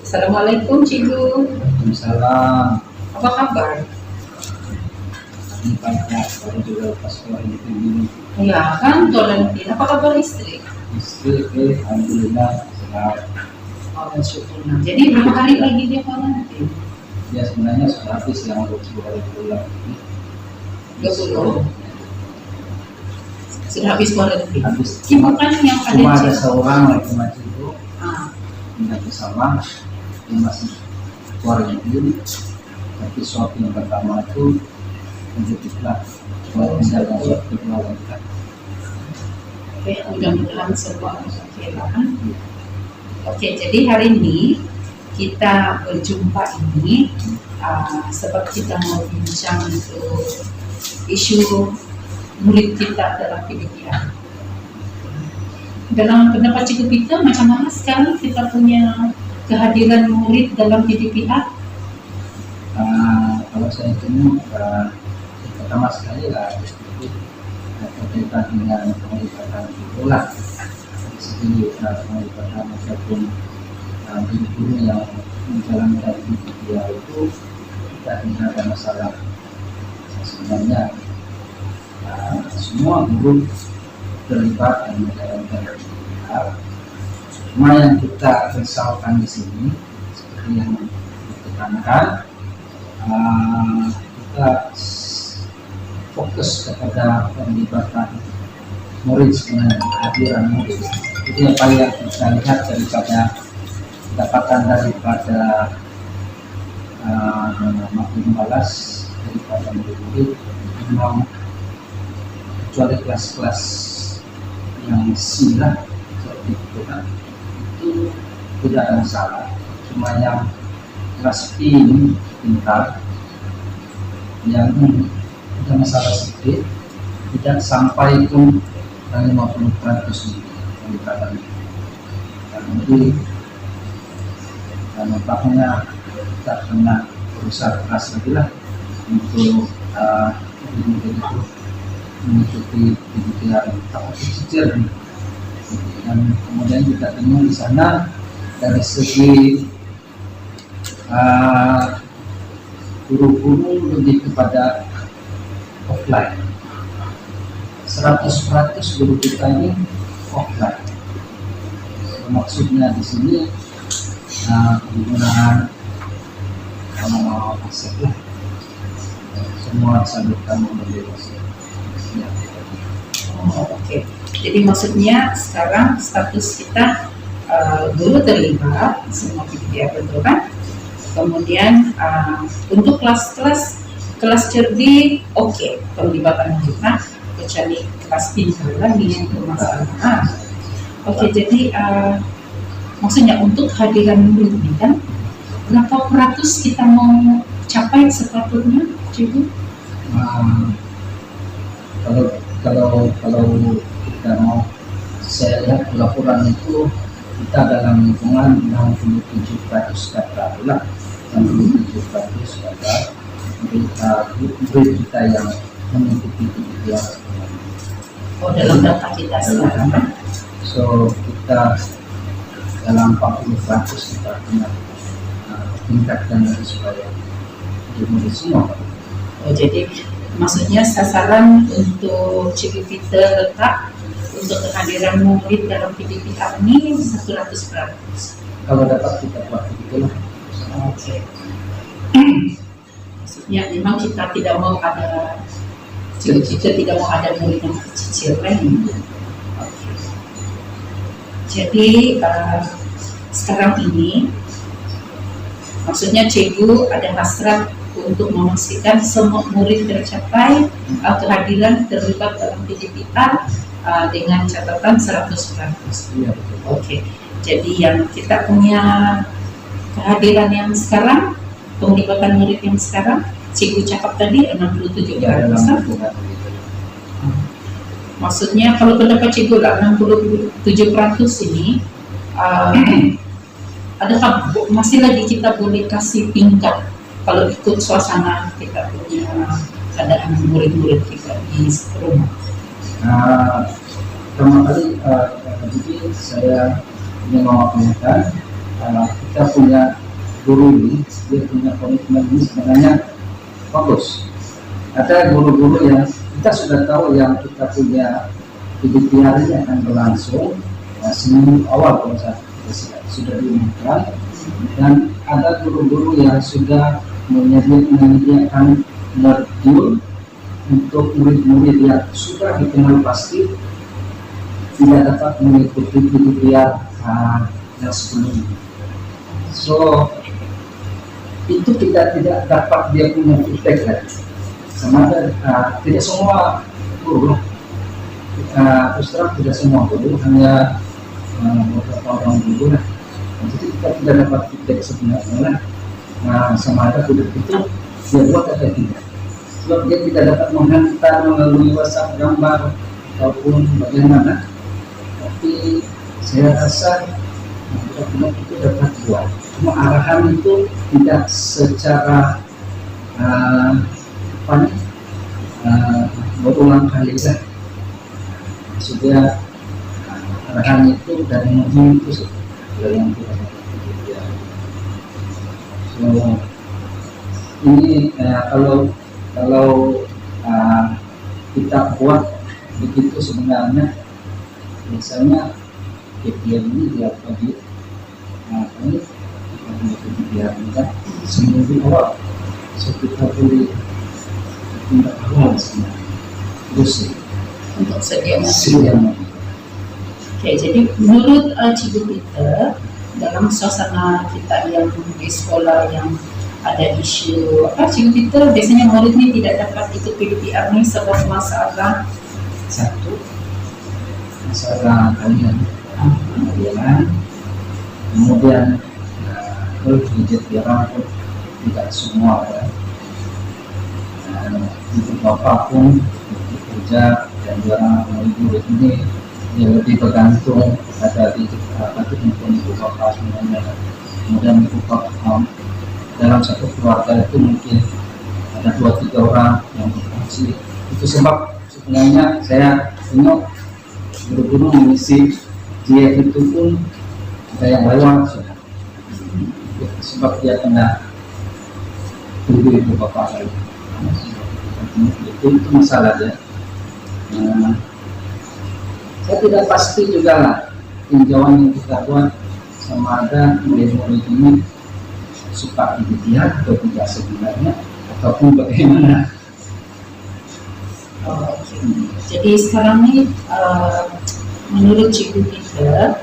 Assalamualaikum Cikgu. Waalaikumsalam. Apa kabar? Ini banyak baru juga lepas keluar ini. Ya kan, Tolantin. Apa kabar istri? Istri, alhamdulillah sehat. Oh, syukurlah. Jadi berapa hari lagi dia Tolantin? Ya sebenarnya sudah habis yang 20 hari bulan ini. 20. Sudah habis Tolantin. Habis. Cuma kan yang Cuma ada ada seorang lagi maju itu Ah, tidak bersama, yang masih quarantine. Tapi swab yang pertama itu positiflah. Buat menjaga swab kedua lengkap. oke, mudah-mudahan semua oke lah. Oke, jadi hari ini kita berjumpa ini sebab kita mau bincang untuk isu murid kita dalam PDPA. Dalam pendapat Cikgu Peter, macam mana sekarang kita punya kehadiran murid dalam PDPA? Kalau saya tengok pertama sekali lah itu berkaitan dengan penglibatan sekolah dari segi penglibatan ataupun guru yang menjalankan dia itu kita tidak ada masalah. Sebenarnya semua guru terlibat dan menjalankan dia. Cuma yang kita risaukan di sini seperti yang ditekankan, kita fokus kepada penglibatan murid dengan kehadiran murid. Itu yang paling kita lihat daripada dapatan daripada makin balas daripada murid-murid. Memang kecuali kelas-kelas yang silah seperti itu kan, itu tidak ada masalah. Cuma yang kelas P ini pintar, yang ada masalah sedikit, tidak sampai pun 50% peningkatan. Nanti nampaknya kita kena berusaha keras lagi lah untuk itu mengikuti pendidikan tahap kecil. Dan kemudian kita tengok di sana dari segi guru-guru lebih kepada offline. 100% guru kita ini offline. Maksudnya di sini penggunaan aset lah. Semua disalurkan melalui aset. Ya. Oke. Jadi maksudnya sekarang status kita guru terlibat semua PDPA, betul kan? Kemudian untuk kelas cerdik, oke, penglibatan kita, kecuali kelas pintar lagi yang bermasalah. Oke, jadi maksudnya untuk kehadiran murid ini kan, berapa peratus kita mau capai sepatutnya, Cikgu? Kalau kita mau, saya lihat laporan itu kita dalam lingkungan 67% kata lah, 67% kata murid kita yang mengikuti pendidikan. Oh, dalam data kita sekarang. So kita dalam 40% kita punya tingkatkan lagi supaya murid semua. Oh, jadi maksudnya sasaran untuk Cikgu Peter letak untuk kehadiran murid dalam PDPA ini 100%. Kalau dapat kita buat begitulah. Oke. Maksudnya memang kita tidak mau ada Cikgu tidak mau ada murid yang kecil kan? Oke. Jadi sekarang ini maksudnya Cikgu ada hasrat untuk memastikan semua murid tercapai kehadiran terlibat dalam PDPA dengan catatan 100%. Iya. Oke. Jadi yang kita punya kehadiran yang sekarang, penglibatan murid yang sekarang, Cikgu cakap tadi 67%. Ya, Maksudnya kalau pendapat Cikgu lah 67% ini adakah masih lagi kita boleh kasih tingkat kalau ikut suasana kita punya keadaan murid-murid kita di rumah? Pertama kali jadi saya ingin memaparkan kita punya guru ini, dia punya komitmen ini sebenarnya bagus. Ada guru-guru yang kita sudah tahu yang kita punya PDPR ini akan berlangsung seminggu awal kalau sudah diumumkan, dan ada guru-guru yang sudah menyediakan modul untuk murid-murid yang sudah dikenal pasti tidak dapat mengikuti PDPR yang sebelumnya. So itu kita tidak dapat dia punya feedback lagi. Sama tidak semua guru terus terang tidak semua guru, hanya beberapa orang guru lah. Jadi kita tidak dapat feedback sebenarnya sama ada guru itu dia buat atau tidak, sebab dia tidak dapat menghantar melalui WhatsApp gambar ataupun bagaimana. Tapi saya rasa benar-benar itu dapat buat, cuma arahan itu tidak secara berulang kali lah. Maksudnya arahan itu dari modul itu dari yang kita dapat. So ini kalau kita buat begitu sebenarnya biasanya KPM ini dia bagi ini kita biar seminggu awal, so kita boleh tindak awal sebenarnya terus untuk sedia modul. Oke, jadi menurut Cikgu Peter, dalam suasana kita yang di sekolah yang ada isu Cikgu Peter biasanya murid ni tidak dapat ikut PDPR ni sebab masalah Satu, masalah kalian, kemudian kalau gadget dirangkul tidak semua ya. Itu bapak pun bekerja dan jarang murid ini dia lebih bergantung pada ibu bapak sebenarnya. Kemudian ibu bapak dalam satu keluarga itu mungkin ada 2-3 orang yang berfungsi. Itu sebab sebenarnya saya tengok guru-guru mengisi GF itu pun ada yang lewat sudah, sebab dia kena ibu bapak lagi. Itu masalah ya. Saya tidak pasti juga lah tinjauan yang kita buat sama ada murid-murid ini suka dididik atau tidak sebenarnya ataupun bagaimana. Jadi sekarang ini menurut Cikgu Peter,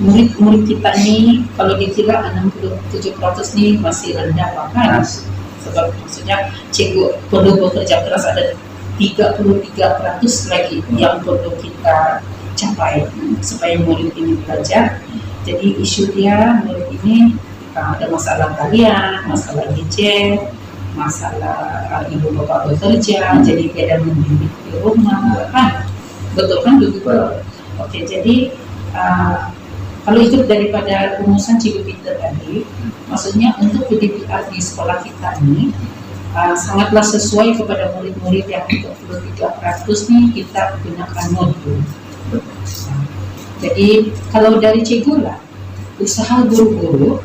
murid-murid kita ni kalau dikira 67% ni masih rendah kan? Sebab maksudnya cikgu perlu bekerja keras, ada 33% lagi yang perlu kita capai supaya murid ini belajar. Jadi isu dia murid ini ada masalah talian, masalah gadget, masalah ibu bapak bekerja, jadi dia ada membimbing di rumah kan? Betul kan begitu? Oke, jadi kalau itu daripada rumusan Cikgu Peter tadi, maksudnya untuk PDPR di sekolah kita ini sangatlah sesuai kepada murid-murid yang 33% nih kita gunakan modul. Jadi kalau dari Cikgu lah, usaha guru-guru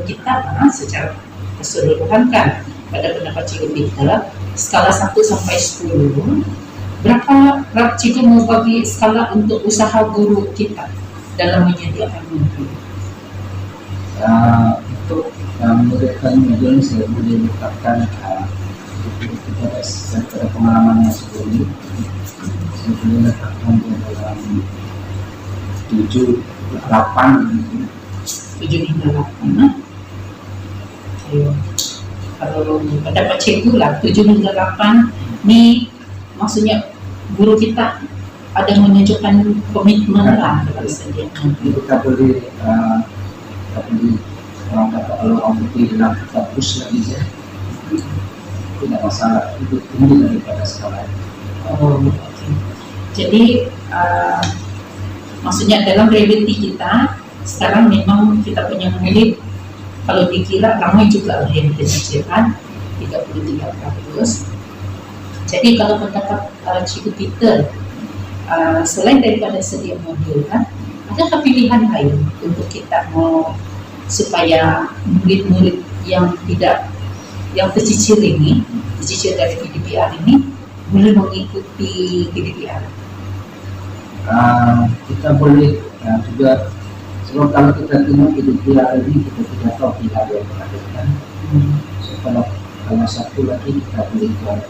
kita secara keseluruhan kan pada pendapat Cikgu Peter skala 1 sampai 10, berapa Cikgu mau bagi skala untuk usaha guru kita dalam menyediakan modul? Untuk memberikan modul saya boleh letakkan daripada pengalaman yang sebelumnya, saya boleh letakkan dalam 7-8 Kalau pendapat Cikgu lah 7-8 ni maksudnya guru kita ada menunjukkan komitmen lah kepada kita boleh orang kata kalau orang putih bilang kita push lagi ya, tidak masalah, itu tinggi daripada skala. Jadi maksudnya dalam realiti kita sekarang memang kita punya murid kalau dikira ramai juga yang dikecilkan 33%. Jadi kalau pendapat Cikgu Peter, selain daripada sedia modul kan, adakah pilihan lain untuk kita mau supaya murid-murid yang tercicir dari PDPR ini boleh mengikuti PDPR? Kita boleh juga, sebab kalau kita tengok PDPR ini kita tidak tahu pihak yang menghadirkan. So, kalau satu lagi kita boleh buat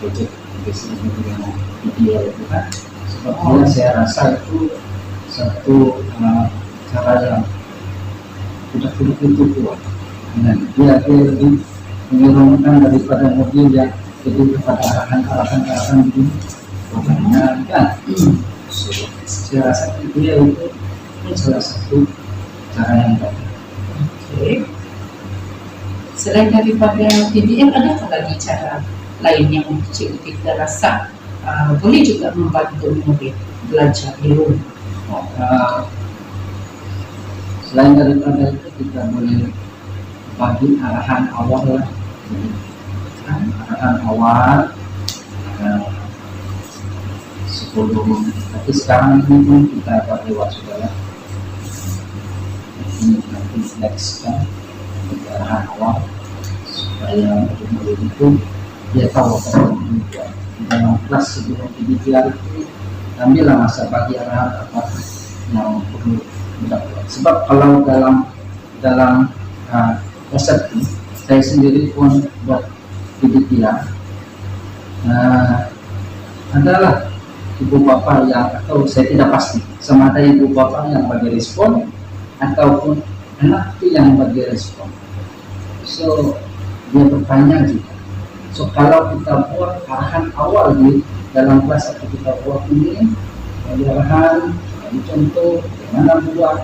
project bisnis dengan PDPR itu kan, sebab saya rasa itu satu cara yang tidak itu kuat. Dia lebih menurunkan daripada mobil yang lebih kepada arahan begini. Kan? So, saya rasa dia itu salah satu cara yang baik. Oke. Selain daripada PDPR, adakah lagi cara lain yang cikgu kita rasa boleh juga membantu murid belajar di rumah? Selain daripada itu kita boleh bagi arahan awal lah. Arahan awal sebelum, tapi sekarang ini pun kita buat lewat saudara. Ini nanti next kan arahan awal supaya murid itu dia tahu apa yang dia dalam kelas sebelum PDPR itu, ambillah masa bagi arahan apa yang perlu dilakukan. Sebab kalau dalam resepsi saya sendiri pun buat PDPR adalah ibu bapa yang, atau saya tidak pasti sama ada ibu bapa yang bagi respon ataupun anak itu yang bagi respon. So dia bertanya juga. So kalau kita buat arahan awal di dalam kelas atau kita buat ini arahan, bagi contoh, bagaimana buat,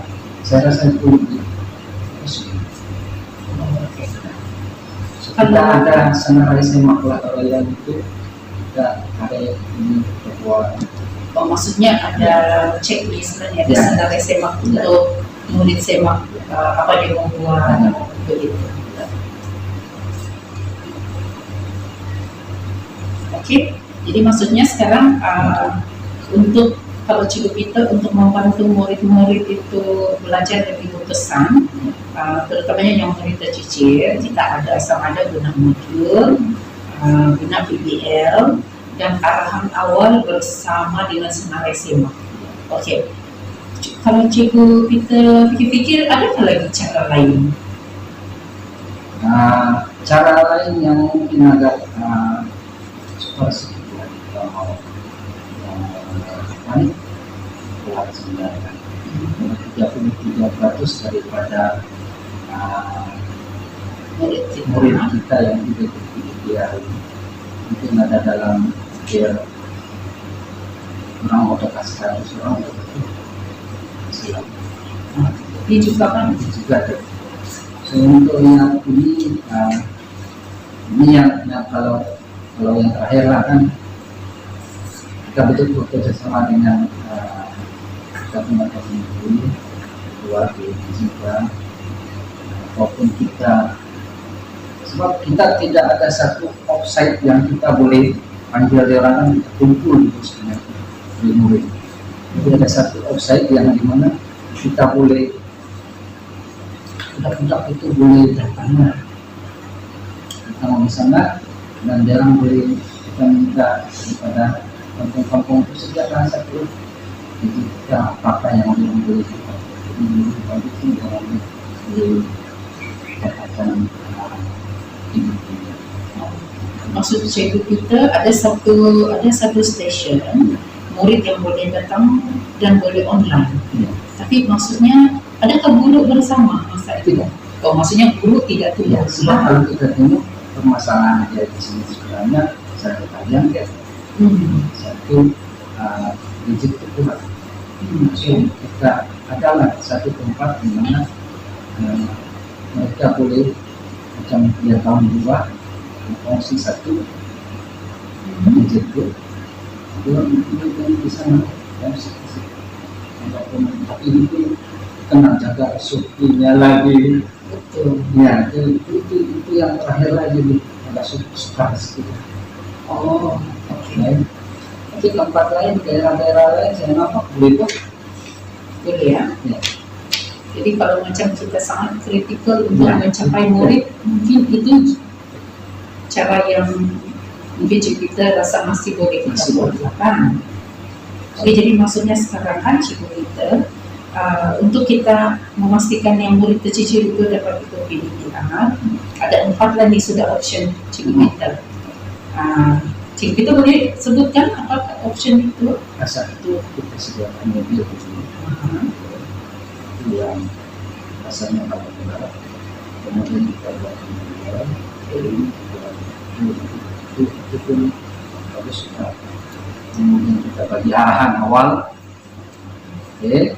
saya rasa itu lebih sulit. So, kita ada senarai semak lah kalau yang itu kita ada ini buat. Oh, maksudnya ada checklist kan, ada senarai semak untuk murid semak apa dia mau buat begitu. Oke, jadi maksudnya sekarang untuk kalau cikgu kita untuk membantu murid-murid itu belajar lebih berkesan, terutamanya yang murid tercicir, kita ada sama ada guna modul, guna PBL, dan arahan awal bersama dengan senarai semak. Oke, kalau cikgu kita fikir-fikir, adakah lagi cara lain? Cara lain yang mungkin agak seperti kita mau buat sebenarnya 33% daripada murid kita yang tidak PDPR mungkin ada dalam dia orang mau kasih orang siap. Ini juga kan? Juga ada. So, untuk yang ini yang kalau yang terakhir lah kan kita betul bekerja sama dengan kita punya komunitas luar juga ataupun kita, sebab kita tidak ada satu offsite yang kita boleh panggil dia orang kan kita kumpul itu sebenarnya di murid. Jadi ada satu offsite yang dimana kita boleh budak-budak itu boleh datang kita mau di sana dan jarang boleh kita minta daripada kampung-kampung itu sediakan satu, jadi kita apa yang boleh kita bagi itu jangan boleh dapatkan ini. Maksud cikgu kita ada satu stesen murid yang boleh datang dan boleh online. Tapi maksudnya adakah guru bersama masa itu? Tidak. Oh, maksudnya guru tidak Ya, tugas. sebab kalau kita tengok permasalahan dia di sini sebenarnya satu kalian ya, satu digit itu lah. So, kita adalah satu tempat di mana mereka boleh macam dia tahun 2 fungsi satu digit itu dua di sana fungsi tapi itu kena jaga SOP-nya lagi. Betul. Ya, itu yang terakhir lagi nih, agak susah sedikit. Oh, oke. Tapi tempat lain, daerah-daerah lain saya nampak boleh tuh Boleh ya? Ya. Jadi kalau macam kita sangat kritikal untuk Ya. mencapai murid, mungkin itu cara yang mungkin kita rasa masih boleh kita Masih boleh. lakukan. Oke, jadi maksudnya sekarang kan cikgu kita untuk kita memastikan yang murid tercicir itu dapat kita pilih ada 4 lagi sudah option cikgu kita. Cikgu kita boleh sebutkan apa option itu? Asal itu kita sediakan mobil itu yang rasanya kalau benar, kemudian kita buat mobil, itu pun bagus sudah. Kemudian kita bagi arahan awal, oke.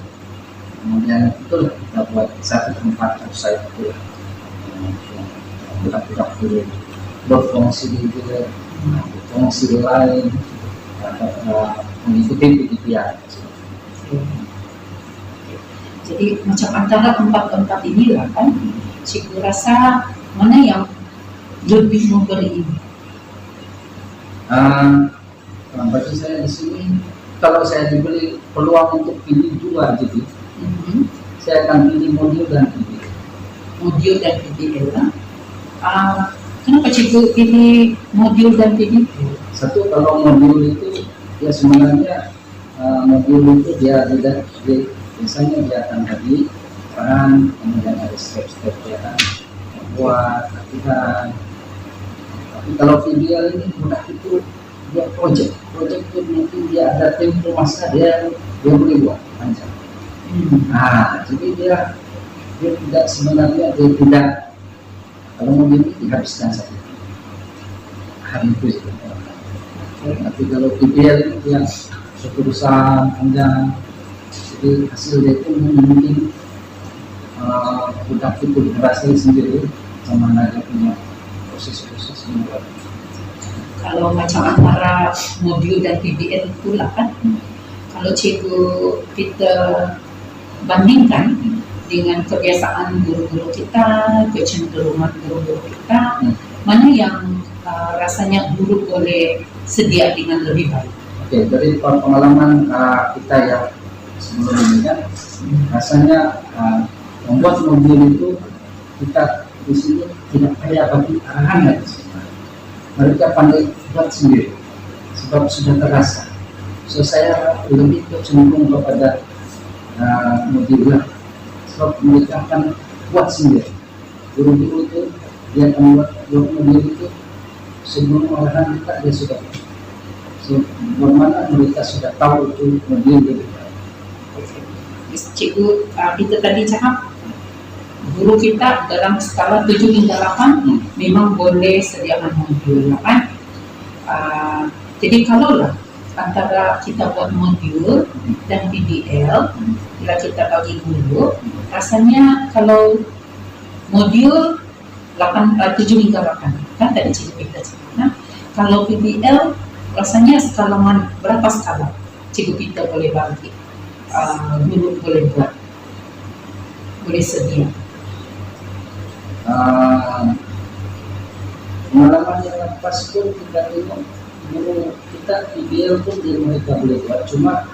Kemudian itulah kita buat satu tempat website itu yang budak-budak dulu berfungsi di fungsi lain mengikuti PDPR. Jadi macam antara empat inilah kan, cikgu rasa mana yang lebih memberi ini? Bagi saya di sini, kalau saya diberi peluang untuk pilih dua, jadi saya akan pilih modul dan PDL. Modul dan PDL lah. Kenapa cikgu pilih modul dan PDL? Satu, kalau modul itu ya sebenarnya modul itu dia biasanya dia akan tadi peran, kemudian ada step-step dia akan membuat latihan. Tapi kalau PDL ini mudah itu dia project itu mungkin dia ada tempo masa dia boleh buat panjang. Jadi dia tidak sebenarnya dia tidak, kalau mobil ini dihabiskan saja hari itu sebenarnya. Tapi kalau PDL itu yang keputusan panjang, jadi hasil dia itu mungkin budak itu berhasil sendiri sama dia punya proses-proses membuat. Kalau macam antara modul dan PDL itulah kan, kalau cikgu kita bandingkan dengan kebiasaan guru-guru kita, kecenderungan guru-guru kita, mana yang rasanya guru boleh sedia dengan lebih baik? Oke, dari pengalaman kita yang sebelum ini kan, rasanya membuat modul itu kita di sini tidak kayak bagi arahan lagi. Mereka pandai buat sendiri, sebab sudah terasa. So saya lebih cenderung kepada modul, sebab mereka akan buat sendiri. Guru-guru itu dia akan buat modul itu sebelum arahan kita dia sudah. So, bagaimana mereka sudah tahu itu modul itu. Cikgu kita tadi cakap guru kita dalam skala 7 hingga 8 memang boleh sediakan modul kan. Jadi kalaulah antara kita buat modul dan PDL, bila kita bagi guru, rasanya kalau modul 7 hingga 8 kan tadi cikgu kita cakap. Kalau PDL rasanya skala berapa skala cikgu kita boleh bagi, guru boleh buat, boleh sedia. Pengalaman yang lepas pun kita tengok guru kita PDL pun dia mereka boleh buat, cuma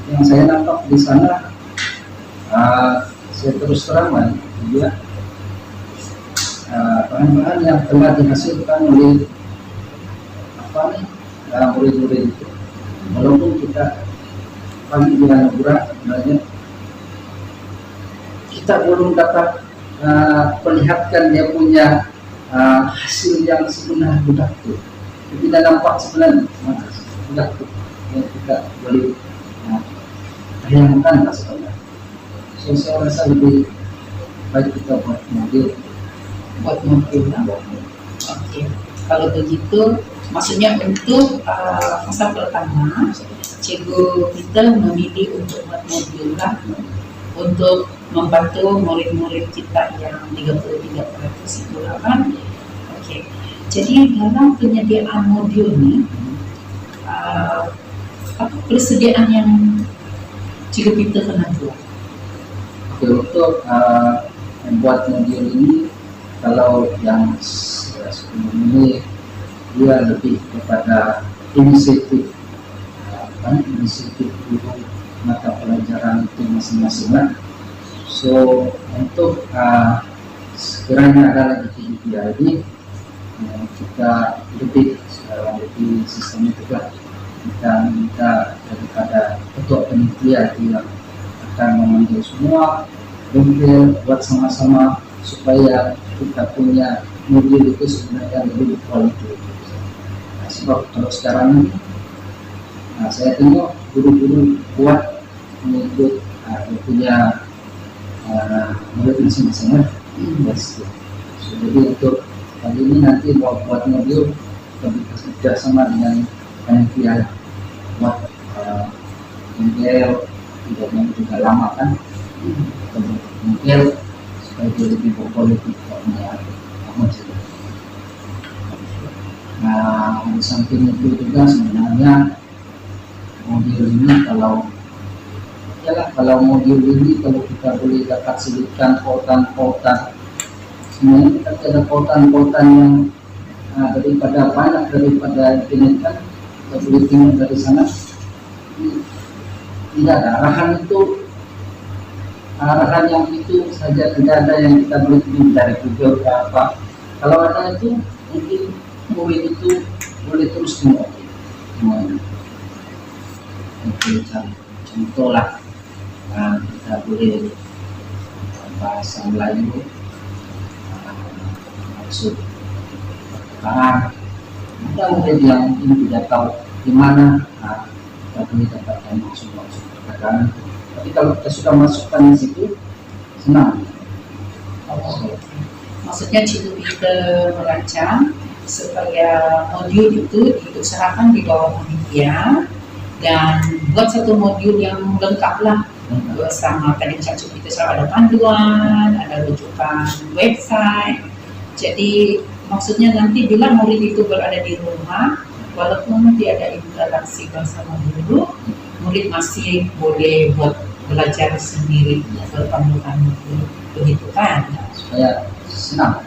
yang saya nampak di sana saya terus terang dia bahan-bahan yang telah dihasilkan oleh murid-murid itu, walaupun kita pagi di anugerah sebenarnya kita belum dapat perlihatkan dia punya hasil yang sebenarnya budak itu. Tidak nampak sebenarnya budak itu yang kita boleh bayangkan lah sebenarnya. So, saya rasa lebih baik kita buat modul lah. Oke. Kalau begitu, maksudnya untuk fasa pertama, cikgu kita memilih untuk buat modul lah untuk membantu murid-murid kita yang 33% itu kan. Oke. Jadi dalam penyediaan modul ni, apa persediaan yang cikgu kita kena buat? Oke, untuk membuat modul ini, kalau yang sebelum ini dia lebih kepada inisiatif guru mata pelajaran itu masing-masing lah. So untuk sekiranya ada lagi KPI ini, kita lebih sistemnya juga kita minta daripada ketua panitia yang akan memanggil semua bengkel buat sama-sama supaya kita punya mobil itu sebenarnya lebih kualitas. Sebab kalau sekarang ini saya tengok guru-guru kuat mengikut punya murid masing-masing. So, jadi untuk kali ini nanti buat mobil lebih bekerja sama dengan panitia buat bengkel tidak yang juga lama kan, bengkel supaya dia lebih berkualitas punya mobil. Nah, di samping itu juga sebenarnya mobil ini kalau mobil ini kalau kita boleh dapat selipkan pautan-pautan, sebenarnya kita ada pautan-pautan yang daripada internet kan, kita boleh tengok dari sana. Tidak ada arahan yang itu saja, tidak ada yang kita boleh tengok dari Google ke apa. Kalau ada itu mungkin mobil itu boleh terus dimodif semuanya. Itu contoh lah, kita boleh bahasa Melayu maksud pertukaran. Ada mobil yang mungkin tidak tahu di mana, kita boleh dapatkan maksud pertukaran. Tapi kalau kita sudah masukkan di situ, senang. Maksudnya cikgu kita merancang supaya modul itu diusahakan di bawah panitia dan buat satu modul yang lengkap lah bersama. Tadi cikgu kita selalu ada panduan, ada rujukan website. Jadi maksudnya nanti bila murid itu berada di rumah, walaupun dia ada interaksi bersama guru, murid masih boleh buat belajar sendiri berpanduan itu, begitu kan? Supaya senang.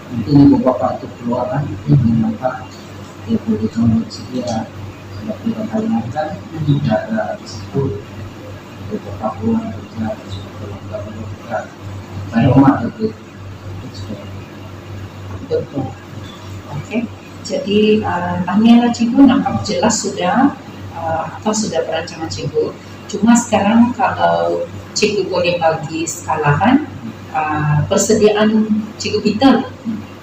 Mungkin ibu bapak itu keluar kan, maka dia boleh contoh sedia seperti orang kan, tidak ada di situ. Ibu bapak pulang kerja seperti orang bukan dari rumah itu. Betul. Oke. Jadi tanyalah cikgu, nampak jelas sudah apa sudah perancangan cikgu. Cuma sekarang kalau cikgu boleh bagi skalakan persediaan cikgu kita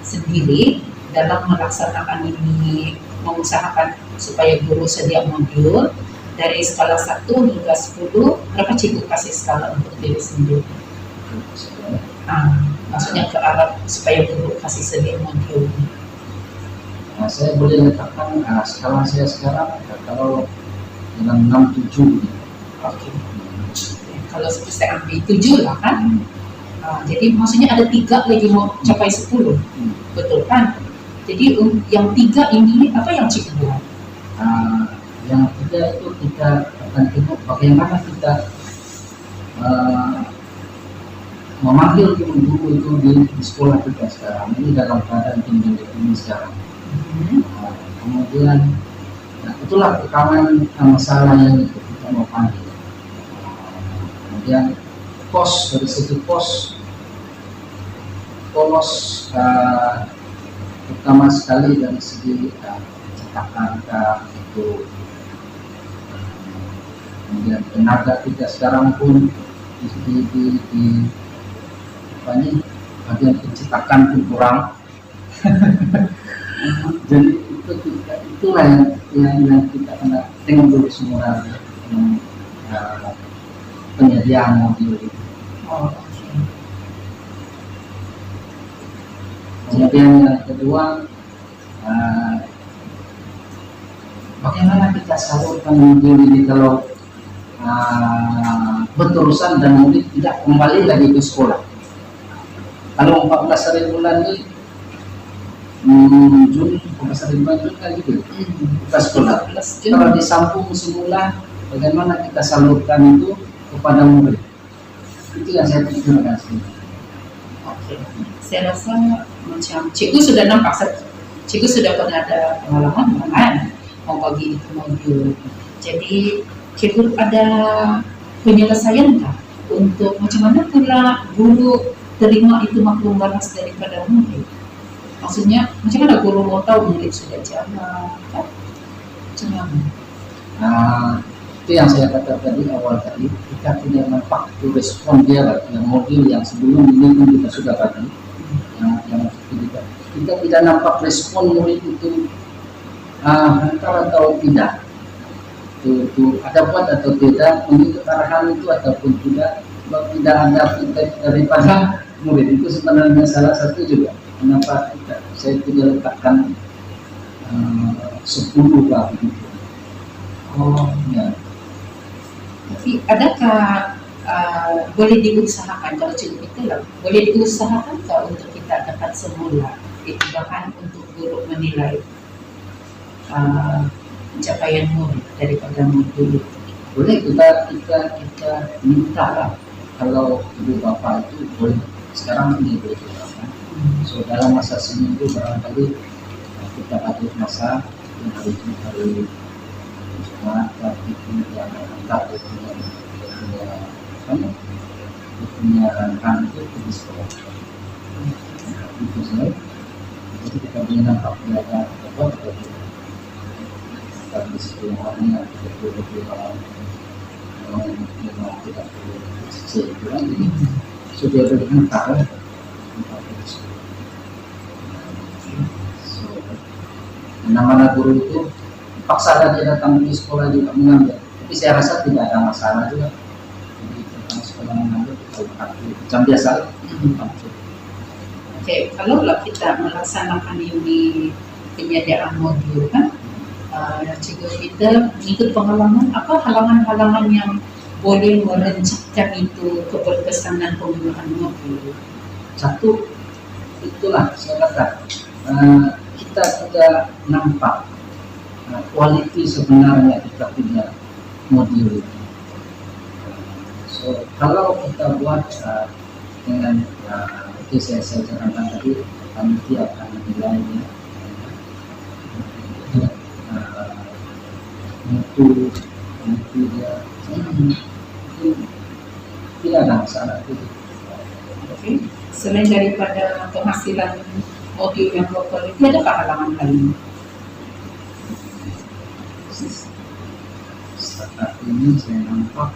sendiri dalam melaksanakan ini, mengusahakan supaya guru sedia modul dari skala 1 hingga 10, berapa cikgu kasih skala untuk diri sendiri? Maksudnya ke arah supaya guru kasih sedia modul. Saya boleh letakkan skala saya sekarang kalau dalam 6-7. Oke. Kalau saya ambil 7 lah kan. Jadi maksudnya ada 3 lagi mau capai 10, betul kan? Jadi yang 3 ini apa yang cikgu buat? Yang 3 itu kita akan tengok bagaimana kita memanggil guru-guru itu di sekolah kita sekarang ini dalam keadaan tinggi ini sekarang. Kemudian itulah rekaman masalah yang kita mau panggil. Kemudian pos, dari segi pos pertama sekali dari segi cetakan itu, kemudian tenaga kita sekarang pun di bagian pencetakan pun kurang. Jadi itulah yang kita kena tengok dulu semua penyediaan mobil itu. Kemudian yang kedua, bagaimana kita salurkan mobil ini kalau berterusan dan murid tidak kembali lagi ke sekolah. Kalau 14 hari bulan ini Juni, 14 hari bulan Juni kan gitu kita sekolah. Kalau disambung semula, bagaimana kita salurkan itu kepada murid? Itu yang saya pikirkan sih. Oke. Saya rasa macam cikgu sudah nampak, cikgu sudah pernah ada pengalaman kan mau bagi itu modul. Jadi Cikgu ada penyelesaian kah untuk macam mana pula guru terima itu maklum balas daripada murid? Maksudnya macam mana guru mau tahu murid sudah jalan kan? Macam mana? Itu yang saya katakan tadi awal tadi, kita tidak nampak itu respon dia yang modul yang sebelum ini pun kita sudah tadi yang kita tidak nampak respon murid itu hantar atau tidak, itu ada buat atau tidak, mengikut arahan itu ataupun tidak. Kalau tidak ada feedback daripada murid, itu sebenarnya salah satu juga kenapa saya tidak letakkan 10 lah begitu. Oh ya. Tapi adakah boleh diusahakan kalau cikgu kita lah, boleh diusahakan untuk kita dapat semula itu bahan untuk guru menilai pencapaian murid daripada modul itu? Boleh kita minta lah, kalau ibu bapak itu boleh sekarang ini boleh dilakukan. So dalam masa seminggu barangkali kita atur masa yang hari ini hari Jumat, tapi yang antar punya rangkaian itu di sekolah. Itu saja. Jadi kita punya nampak belajar apa di sekolahnya kita tidak perlu itu kan, jadi sudah berhentak lah. Mana-mana guru itu paksa dia datang di sekolah juga mengambil, tapi saya rasa tidak ada masalah juga. Jadi datang sekolah mengambil macam biasa. Oke, kalau kita melaksanakan ini penyediaan modul kan, cikgu kita mengikut pengalaman, apa halangan-halangan yang boleh merencanakan itu keberkesanan penggunaan modul? Satu, itulah saya kata kita tidak nampak kualiti sebenarnya kita punya modul itu. So kalau kita buat dengan itu saya sarankan tadi, panitia akan menilainya mutu dia tidak ada masalah itu. Okay. Selain daripada penghasilan modul yang lokal itu, adakah halangan lain? Saat ini saya nampak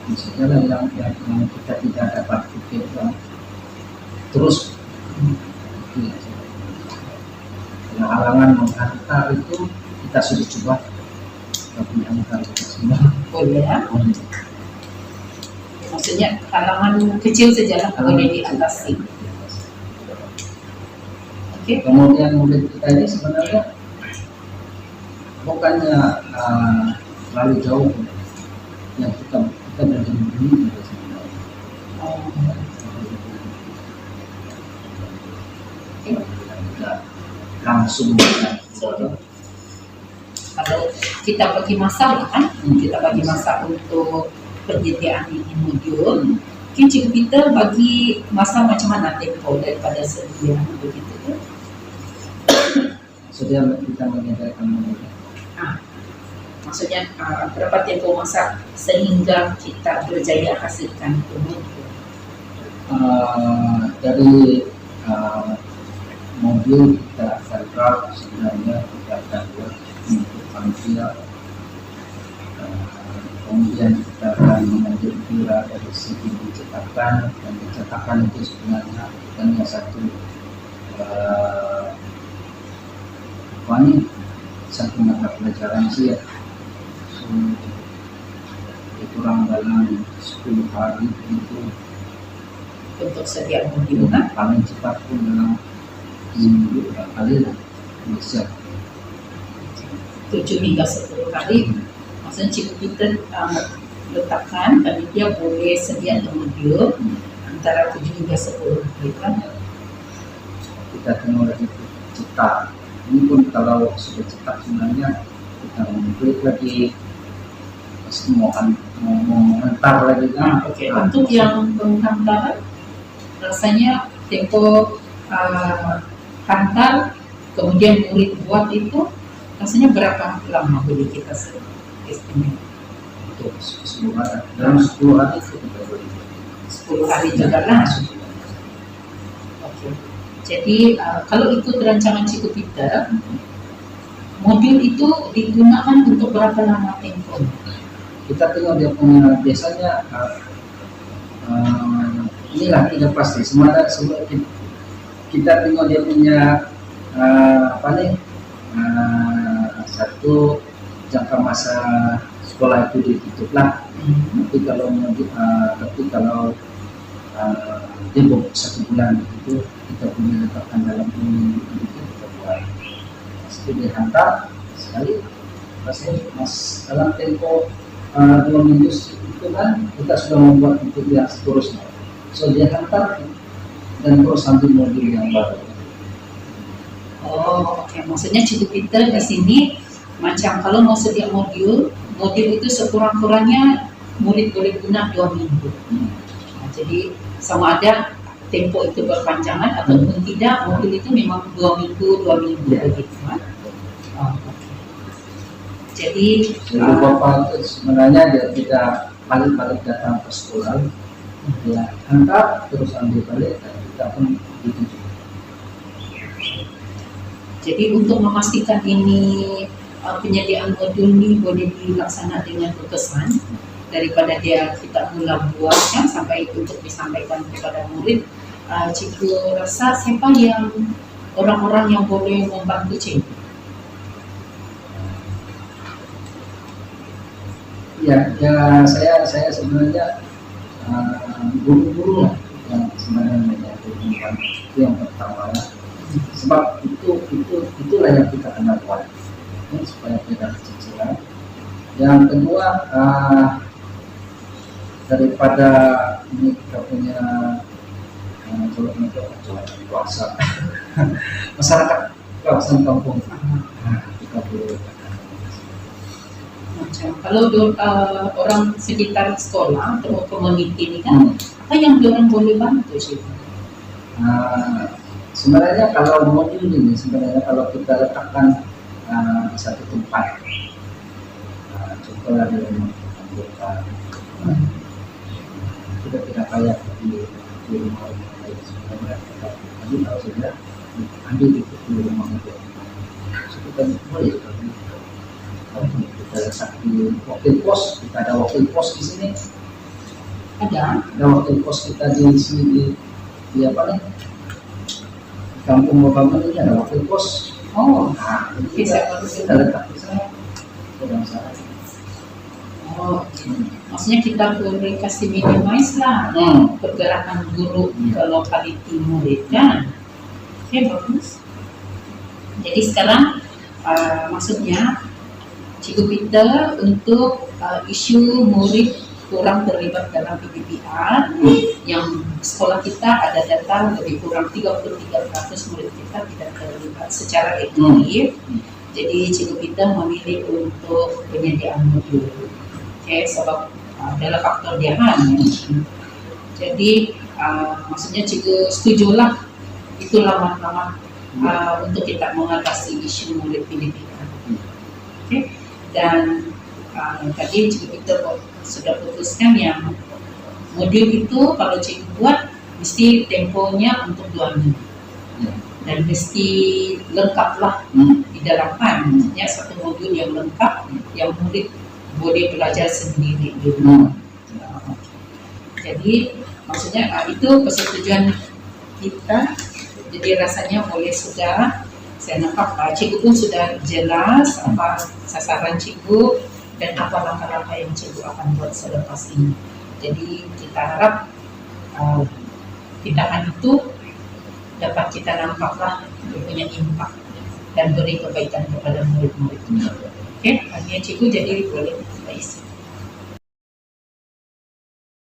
misalnya yang kita tidak dapat pikirkan terus yang halangan menghantar itu kita sudah coba tapi menghantar semua. Boleh ya? Maksudnya halangan kecil sajalah boleh diatasi. Okay. Kemudian murid kita ini sebenarnya bukannya terlalu jauh yang kita dari ini juga sebenarnya. Langsung kalau kita bagi masa kan, kita bagi masa untuk penyediaan ini modul, mungkin cikgu kita bagi masa macam mana tempo daripada sedia begitu kan? Sudah kita menyediakan modul. Maksudnya berapa tempo masa sehingga kita berjaya hasilkan itu modul? Dari modul kita akan draft sebenarnya kita akan buat untuk panitia, kemudian kita akan mengambil kira dari segi pencetakan, dan pencetakan itu sebenarnya hanya satu satu mata pelajaran sih ya. So, kurang dalam 10 hari itu Untuk setiap modul kan? paling cepat pun dalam minggu kali lah bisa 7 hingga 10 hari. Maksudnya cikgu kita letakkan panitia boleh sedia modul antara 7 hingga 10 hari kan? kita tengok lagi cetak. Ini pun kalau sudah cetak sebenarnya kita mengklik lagi semua mau mengantar lagi kan. Oke. Untuk yang penghantaran rasanya tempo hantar kemudian murid buat itu rasanya berapa lama boleh kita estimate? untuk 10 hari. Dalam 10 hari itu kita beri 10 hari juga lah. Oke. Jadi kalau ikut rancangan Cikgu Peter, modul itu digunakan untuk berapa lama tempo? Kita tengok dia punya biasanya inilah tidak pasti semua kita tengok dia punya apa nih satu jangka masa sekolah itu ditutup lah. Tapi kalau dia 1 bulan itu kita punya letakkan dalam ini itu kita buat pasti dihantar sekali pasti dalam tempo 2 minggu itu kan kita sudah membuat untuk yang seterusnya. So dia hantar dan terus ambil modul yang baru. Oh, oke. Maksudnya Cikgu Peter di sini macam kalau mau setiap modul itu sekurang-kurangnya murid boleh guna 2 minggu. Nah, jadi sama ada tempo itu berpanjangan ataupun tidak, modul itu memang 2 minggu begitu kan? Oh, oke. Jadi Bapak itu sebenarnya dia tidak balik datang ke sekolah, dia hantar terus ambil balik dan kita pun gitu. Jadi untuk memastikan ini penyediaan modul ini boleh dilaksanakan dengan berkesan daripada kita mula buatkan sampai untuk disampaikan kepada murid, Cikgu rasa siapa yang orang-orang yang boleh membantu Cikgu? Ya, saya sebenarnya guru-guru lah yang sebenarnya itu yang pertama lah. Sebab itulah yang kita kenal buat supaya tidak cicilan. Yang kedua daripada ini kita punya kuasa masyarakat kawasan kampung kita boleh Macam kalau orang sekitar sekolah atau komuniti ini kan, apa yang orang boleh bantu sih? Sebenarnya kalau modul ini kalau kita letakkan di satu tempat, contohnya di rumah anggota, kita tidak kayak di rumah lain. Sebenarnya kita tahu saja ambil di rumah anggota, kita boleh kita letak di wakil pos, kita ada wakil pos di sini. Ada wakil pos kita di sini di apa nih? Kampung Babangan ini ada wakil pos. Oh, kita letak di sana. Oh, maksudnya kita boleh kasih minimize lah pergerakan guru ke lokaliti murid kan? Oke, bagus. Jadi sekarang maksudnya Cikgu Peter untuk isu murid kurang terlibat dalam PPPR yang sekolah kita ada data lebih kurang 33% murid kita tidak terlibat secara aktif. Jadi Cikgu Peter memilih untuk penyediaan modul. Oke, sebab adalah faktor dia kan. Jadi maksudnya Cikgu setujulah itu lama-lama untuk kita mengatasi isu murid PPPR. Oke. Dan tadi Cikgu Peter sudah putuskan yang modul itu kalau Cikgu buat mesti temponya untuk 2 minggu dan mesti lengkap lah di dalam maksudnya satu modul yang lengkap yang murid boleh belajar sendiri dulu. Jadi maksudnya itu persetujuan kita, jadi rasanya boleh sudah. Saya nampak Cikgu pun sudah jelas apa sasaran Cikgu dan apa langkah-langkah yang Cikgu akan buat selepas ini. Jadi kita harap tindakan itu dapat kita nampaklah punya impak dan beri kebaikan kepada murid-murid. Oke, artinya Cikgu jadi boleh isi.